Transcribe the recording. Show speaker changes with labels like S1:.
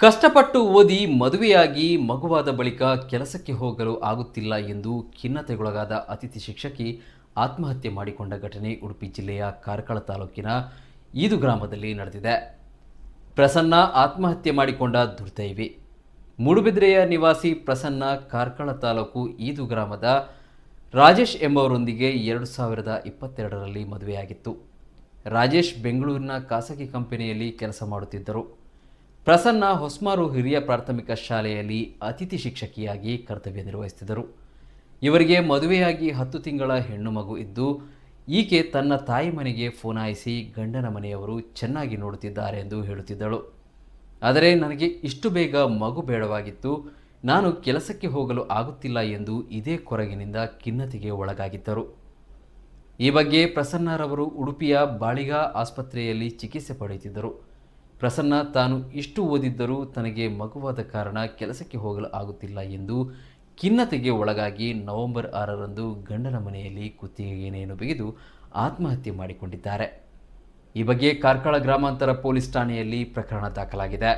S1: ಕಷ್ಟಪಟ್ಟು ಓದಿ ಮದುವೆಯಾಗಿ ಮಗುವಾದ ಬಳಿಕ ಕೆಲಸಕ್ಕೆ ಹೋಗಲು ಆಗುತ್ತಿಲ್ಲ ಎಂದು ಖಿನ್ನತೆಗೊಳಗಾದ ಅತಿಥಿ ಶಿಕ್ಷಕಿ ಆತ್ಮಹತ್ಯೆ ಮಾಡಿಕೊಂಡ ಘಟನೆ ಉಡುಪಿ ಜಿಲ್ಲೆಯ ಕಾರ್ಕಳ ತಾಲೂಕಿನ ಈದು ಗ್ರಾಮದಲ್ಲಿ ನಡೆದಿದೆ. ಪ್ರಸನ್ನ ಆತ್ಮಹತ್ಯೆ ಮಾಡಿಕೊಂಡ ದುರ್ದೈವಿ. ಮೂಡುಬಿದ್ರೆಯ ನಿವಾಸಿ ಪ್ರಸನ್ನ ಕಾರ್ಕಳ ತಾಲೂಕು ಈದು ಗ್ರಾಮದ ರಾಜೇಶ್ ಎಂಬವರೊಂದಿಗೆ 2022ರಲ್ಲಿ ಮದುವೆಯಾಗಿತ್ತು. ರಾಜೇಶ್ ಬೆಂಗಳೂರಿನ ಖಾಸಗಿ ಕಂಪನಿಯಲ್ಲಿ ಕೆಲಸ ಮಾಡುತ್ತಿದ್ದರು. ಪ್ರಸನ್ನ ಹೊಸ್ಮಾರು ಹಿರಿಯ ಪ್ರಾಥಮಿಕ ಶಾಲೆಯಲ್ಲಿ ಅತಿಥಿ ಶಿಕ್ಷಕಿಯಾಗಿ ಕರ್ತವ್ಯ ನಿರ್ವಹಿಸುತ್ತಿದ್ದರು. ಇವರಿಗೆ ಮದುವೆಯಾಗಿ 10 ತಿಂಗಳ ಹೆಣ್ಣು ಮಗು ಇದ್ದು, ಈಕೆ ತನ್ನ ತಾಯಿ ಮನೆಗೆ ಫೋನಾಯಿಸಿ ಗಂಡನ ಮನೆಯವರು ಚೆನ್ನಾಗಿ ನೋಡುತ್ತಿದ್ದಾರೆ ಎಂದು ಹೇಳುತ್ತಿದ್ದಳು. ಆದರೆ ನನಗೆ ಇಷ್ಟು ಬೇಗ ಮಗು ಬೇಡವಾಗಿತ್ತು, ನಾನು ಕೆಲಸಕ್ಕೆ ಹೋಗಲು ಆಗುತ್ತಿಲ್ಲ ಎಂದು ಇದೇ ಕೊರಗಿನಿಂದ ಖಿನ್ನತೆಗೆ ಒಳಗಾಗಿದ್ದರು. ಈ ಬಗ್ಗೆ ಪ್ರಸನ್ನರವರು ಉಡುಪಿಯ ಬಾಳಿಗ ಆಸ್ಪತ್ರೆಯಲ್ಲಿ ಚಿಕಿತ್ಸೆ ಪಡೆಯುತ್ತಿದ್ದರು. ಪ್ರಸನ್ನ ತಾನು ಇಷ್ಟು ಓದಿದ್ದರೂ ತನಗೆ ಮಗುವಾದ ಕಾರಣ ಕೆಲಸಕ್ಕೆ ಹೋಗಲು ಆಗುತ್ತಿಲ್ಲ ಎಂದು ಖಿನ್ನತೆಗೆ ಒಳಗಾಗಿ ನವೆಂಬರ್ 6ರಂದು ಗಂಡನ ಮನೆಯಲ್ಲಿ ಕುತ್ತಿಗೆಗೆ ನೇಣು ಬಿಗಿದು ಆತ್ಮಹತ್ಯೆ ಮಾಡಿಕೊಂಡಿದ್ದಾರೆ. ಈ ಬಗ್ಗೆ ಕಾರ್ಕಳ ಗ್ರಾಮಾಂತರ ಪೊಲೀಸ್ ಠಾಣೆಯಲ್ಲಿ ಪ್ರಕರಣ ದಾಖಲಾಗಿದೆ.